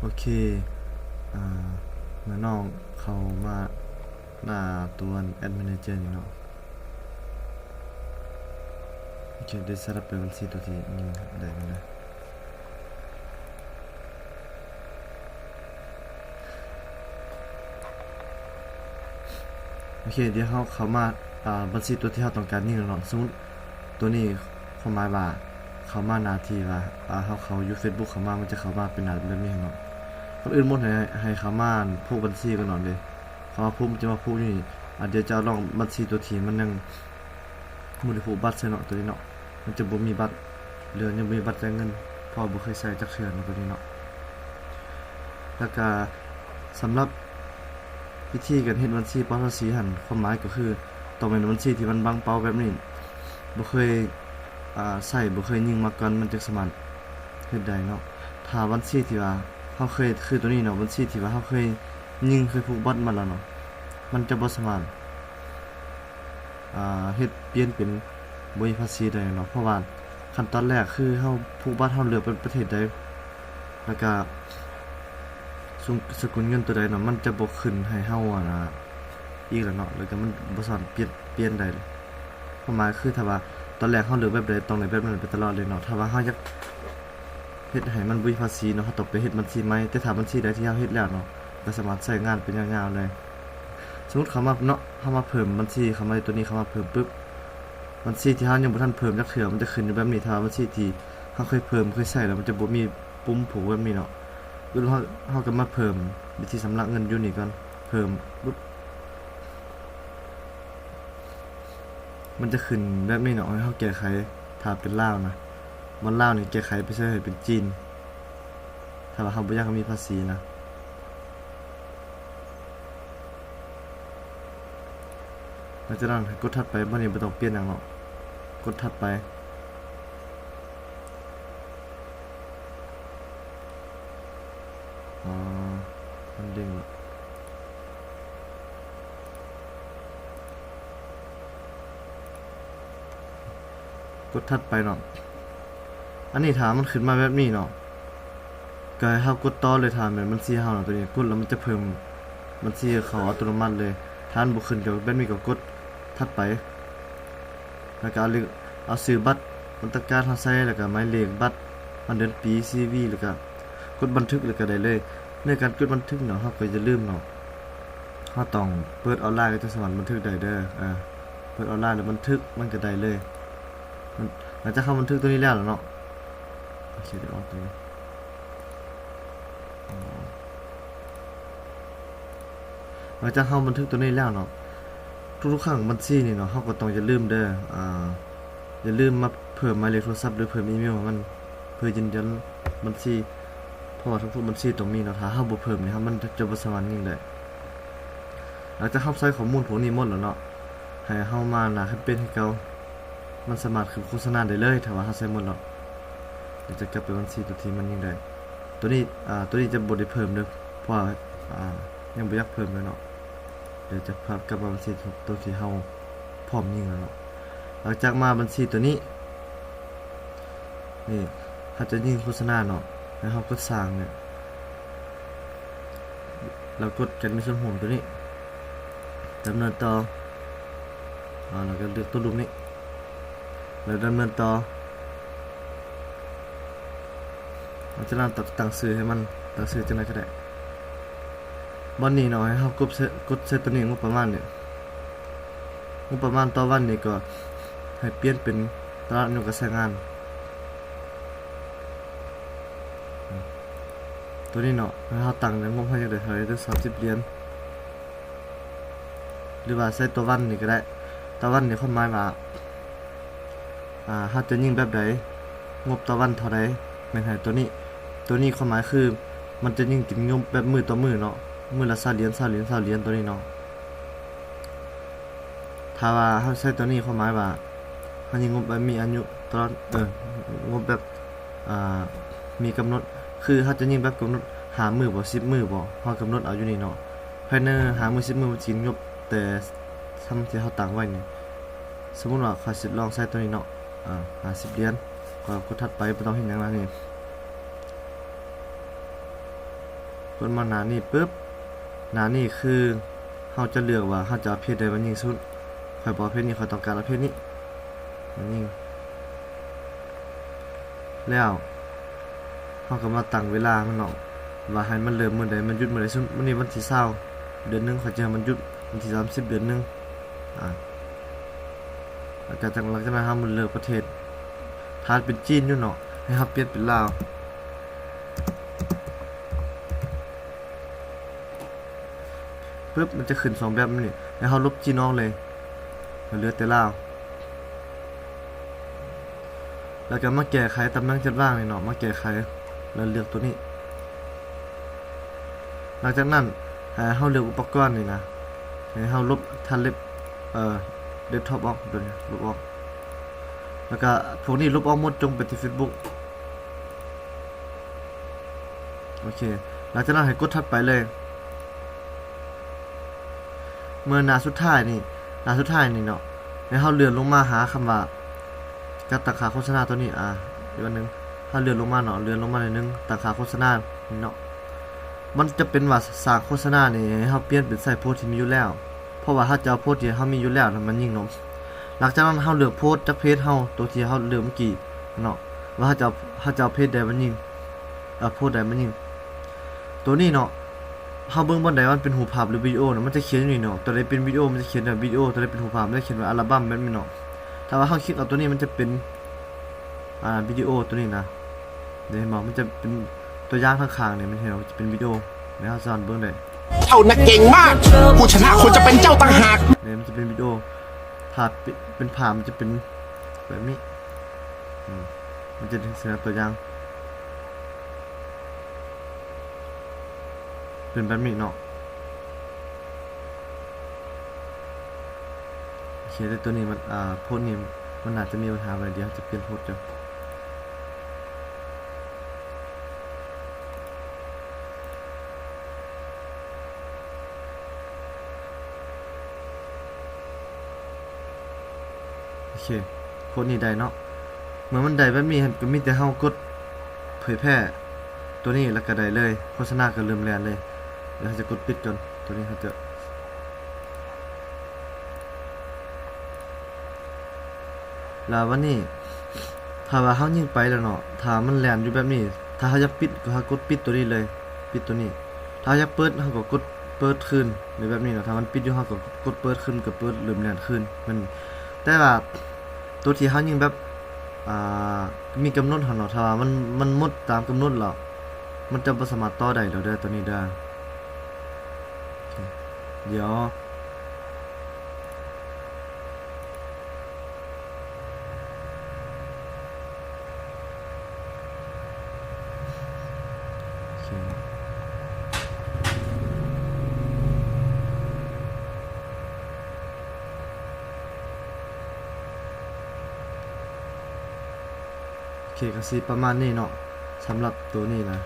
โอเคอ่าเมื่อน้องเขามาหน้าตัวแอดมินเจอร์นี่เนาะโอเคได้สลับเป็นบัญชีตัวที่ยิงได้ไหมนะโอเคเดี๋ยวเขามาบัญชีตัวที่เขาต้องการยิงแล้วเนาะสมมุติตัวนี้ความหมายว่าเขามาหน้าที่ว่าเขาอยู่ Facebook เขามามันจะเข้ามาเป็นหน้าแบบนี้เนาะคนอื่นหมดให้เขามาพวกบัญชีกันหน่อยเลยเขามาพูดจะมาพูดอยู่นี่เดี๋ยวจะลองบัญชีตัวที่มันยังบ่ได้ผูกบัตรใส่เนาะตัวนี้เนาะมันจะบ่มีบัตรเหลือยังมีบัตรจ่ายเงินเพราะบ่เคยใช้จักเทื่อเนาะตัวนี้เนาะแล้วก็สำหรับวิธีการเฮ็ดบัญชีปตส.หั่นความหมายก็คือต้องเป็นบัญชีที่มันบังเป้าแบบนี้บ่เคยใช้บ่เคยยิงมาก่อนมันจักสามารถเฮ็ดได้เนาะถ้าบัญชีที่ว่าเฮาเคยคือตัวนี้เนาะบัญชีที่ว่าเฮาเคยยิงเคยผูกบัตรมาแล้วเนาะมันจะบ่สามารถเฮ็ดเปลี่ยนเป็นบ่มีภาษีได้เนาะเพราะว่าขั้นตอนแรกคือเฮาผูกบัตรเฮาเลือกเป็นประเทศใดแล้วก็สกุลเงินตัวใดเนาะมันจะบ่ขึ้นให้เฮาอีกแล้วเนาะแล้วก็มันบ่สามารถเปลี่ยนได้ความหมายคือถ้าว่าตอนแรกเฮาเลือกแบบใดต้องได้แบบนั้นไปตลอดเลยเนาะถ้าว่าเฮาอยากเฮ็ดให้มันบ่มีภาษีเนาะเฮาต้องไปเฮ็ดบัญชีใหม่แต่ถ้าบัญชีใดที่เฮาเฮ็ดแล้วเนาะก็สามารถใช้งานเป็นยาวๆเลยสมมุติเขามาเนาะเฮามาเพิ่มบัญชีเข้ามาตัวนี้เขามาเพิ่มปึ๊บบัญชีที่เฮายังบ่ทันเพิ่มจักเทื่อมันจะขึ้นอยู่แบบนี้ถ้าบัญชีที่เฮาเคยเพิ่มเคยใช้แล้วมันจะบ่มีปุ่มผูกแบบนี้เนาะคือเฮาก็มาเพิ่มวิธีชำระเงินอยู่นี่ก่อนเพิ่มปึ๊บมันจะขึ้นแบบนี้เนาะให้เฮาแก้ไขถ้าเป็นลาวนะบ่ลาวนี่แก้ไขไปใช้ให้เป็นจีนถ้าว่าเฮาบ่อยากให้มีภาษีนะหลังจากนั้นกดถัดไปบ่นี่บ่ต้องเปลี่ยนหยังเนาะกดถัดไปมันเด้งละกดถัดไปเนาะอันนี้ถามมันขึ้นมาแบบนี้เนาะก็ให้เฮากดต่อเลยถามเหมือนบัญชีเฮาเนาะตัวนี้กดแล้วมันจะเพิ่มบัญชีเขาอัตโนมัติเลยถ้ามันบ่ขึ้นก็แบบนี้ก็กดถัดไปแล้วก็เอาชื่อบัตรมันตะการเฮาใส่แล้วก็หมายเลขบัตรวันเดือนปี CV แล้วก็กดบันทึกแล้วก็ได้เลยในการกดบันทึกเนาะเฮาก็อย่าลืมเนาะเฮาต้องเปิดออนไลน์ก็จะสามารถบันทึกได้เด้อเปิดออนไลน์แล้วบันทึกมันก็ได้เลยมันหลังจากเข้าบันทึกตัวนี้แล้วเนาะโอเคเดี๋ยวออกตัวนี้หลังจากเข้าบันทึกตัวนี้แล้วเนาะทุกๆครั้งบัญชีนี่เนาะเฮาก็ต้องอย่าลืมเด้ออย่าลืมมาเพิ่มหมายเลขโทรศัพท์หรือเพิ่มอีเมลมันเพื่อยืนยันบัญชีเพราะว่าทุกบัญชีต้องมีเนาะถ้าเฮาบ่เพิ่มนี่ครับมันจะบ่สามารถยิงได้หลังจากเฮาใส่ข้อมูลพวกนี้หมดแล้วเนาะให้เฮามาหน้าแคมเปญให้เก่ามันสามารถขึ้นโฆษณาได้เลยถ้าว่าเฮาใส่หมดแล้วเดี๋ยวจะกลับไปบัญชีตัวที่มันยิงได้ตัวนี้จะบ่ได้เพิ่มเด้อเพราะว่ายังบ่อยากเพิ่มเลยเนาะเดี๋ยวจะพากลับมาบัญชีตัวที่เฮาพร้อมยิงแล้วเนาะหลังจากมาบัญชีตัวนี้นี่ถ้าจะยิงโฆษณาเนาะแล้วเฮากดสร้างเนี่ยเรากดกันในส่วนหัวตัวนี้ดำเนินต่อเราก็เลือกตัวรูปนี้แล้วดำเนินต่อเราจะตั้งชื่อให้มันตั้งชื่อจังได๋ก็ได้วันนี้เนาะให้เฮากดเซตตัวนี้งบประมาณเนี่ยงบประมาณต่อวันนี่ก็ให้เปลี่ยนเป็นตารางนิ้วการใช้งานตัวนี้เนาะให้เฮาตั้งงบให้จังได๋เท่าไหร่ถึง30 เหรียญหรือว่าใช้ตัววันนี่ก็ได้ต่อวันนี่ความหมายว่าเฮาจะยิงแบบใดงบต่อวันเท่าใดแม่นให้ตัวนี้ความหมายคือมันจะยิงกินงบแบบมื้อต่อมื้อเนาะมื้อละ20 เหรียญ20 เหรียญ20 เหรียญตัวนี้เนาะถ้าว่าเฮาใช้ตัวนี้ความหมายว่าเฮายิงงบแบบมีอายุตลอดงบแบบมีกำหนดคือเฮาจะยิงแบบกำหนด5 มื้อบ่10 มื้อบ่เฮากำหนดเอาอยู่นี่เนาะภายใน5 มื้อ10 มื้อมันสิงบแต่ทำที่เฮาตั้งไว้นี่สมมุติว่าข้อยสิลองใช้ตัวนี้เนาะ50 เหรียญก็กดถัดไปบ่ต้องเฮ็ดหยังแล้วนี่ กดมาหน้านี้ปึ๊บหน้านี้คือเฮาจะเลือกว่าเฮาจะเอาเพจใดมายิงสุดข่อยบอกเพจนี้ข่อยต้องการเอาเพจนี้มายิงแล้วเฮาก็มาตั้งเวลามันเนาะว่าให้มันเริ่มมื้อใดมันหยุดมื้อใดซุมื้อนี้วันที่20เดือน1ข่อยจะให้มันหยุดวันที่30เดือน1แล้วก็หลังจากนั้นเฮามันเลือกประเทศถ้าเป็นจีนอยู่เนาะให้เฮาเปลี่ยนเป็นลาวปึ๊บมันจะขึ้น2แบบนี้แล้วเฮาลบจีนออกเลยเหลือแต่ลาวแล้วก็มาแก้ไขตำแหน่งจัดวางนี่เนาะมาแก้ไขแล้วเลือกตัวนี้หลังจากนั้นเฮาเลือกอุปกรณ์นี่นะให้เฮาลบทันเล็บเดสก์ท็อปออกตัวนี้ลบออกแล้วก็พวกนี้ลบออกหมดจงไปที่ Facebook โอเคหลังจากนั้นให้กดถัดไปเลยเมื่อหน้าสุดท้ายนี่เนาะให้เฮาเลื่อนลงมาหาคำว่ากับตั้งค่าโฆษณาตัวนี้อีกอันนึงถ้าเลื่อนลงมาเนาะเลื่อนลงมาหน่อยนึงตั้งค่าโฆษณานี่เนาะมันจะเป็นว่าสร้างโฆษณานี่ให้เฮาเปลี่ยนเป็นใส่โพสต์ที่มีอยู่แล้วเพราะว่าถ้าจะเอาโพสต์ที่เฮามีอยู่แล้วมันยิ่งเนาะหลังจากนั้นเฮาเลือกโพสต์จากเพจเฮาตัวที่เฮาเลือกเมื่อกี้เนาะว่าถ้าจะเอาเพจใดมันยิ่งโพสต์ใดมันยิ่งตัวนี้เนาะเฮาเบิ่งบ่ได้ว่ามันเป็นรูปภาพหรือวิดีโอเนาะมันจะเขียนอยู่นี่เนาะตัวใดเป็นวิดีโอมันจะเขียนว่าวิดีโอตัวใดเป็นรูปภาพมันจะเขียนว่าอัลบั้มแบบนี้เนาะถ้าว่าเฮาคลิกเอาตัวนี้มันจะเป็นวิดีโอตัวนี้นะเดี๋ยวเห็นบ่มันจะเป็นตัวอย่างข้างๆนี่มันเห็นว่าจะเป็นวิดีโอแล้วเฮาสอนเบิ่งได้เจ้าน่ะเก่งมากผู้ชนะควรจะเป็นเจ้าต่างหากเนี่ยมันจะเป็นวิดีโอภาพเป็นภาพมันจะเป็นแบบนี้มันจะเสนอตัวอย่างเป็นแบบนี้เนาะโอเคแต่ตัวนี้มันโพสต์นี่มันอาจจะมีปัญหาอะไรเดี๋ยวจะเปลี่ยนโพสต์จ้ะโอเคโพสต์นี้ได้เนาะเมื่อมันได้แบบนี้ก็มีแต่เฮากดเผยแพร่ตัวนี้แล้วก็ได้เลยโฆษณาก็เริ่มแล่นเลยเดี๋ยวจะกดปิดก่อนตัวนี้เขาจะแล้ววันนี้ถ้าว่าเฮายิงไปแล้วเนาะถ้ามันแล่นอยู่แบบนี้ถ้าเฮาอยากปิดก็เฮากดปิดตัวนี้เลยปิดตัวนี้ถ้าอยากเปิดเฮาก็กดเปิดคืนหรือแบบนี้เนาะถ้ามันปิดอยู่เฮาก็กดเปิดคืนก็เปิดเริ่มแล่นคืนมันแต่ว่าตัวที่เฮายิงแบบมีกำหนดหั่นเนาะถ้าว่ามันหมดตามกำหนดแล้วมันจะบ่สามารถต่อได้แล้วเด้อตัวนี้เด้อเดี๋ยวโอเคก็สิประมาณนี้เนาะสำหรับตัวนี้นะ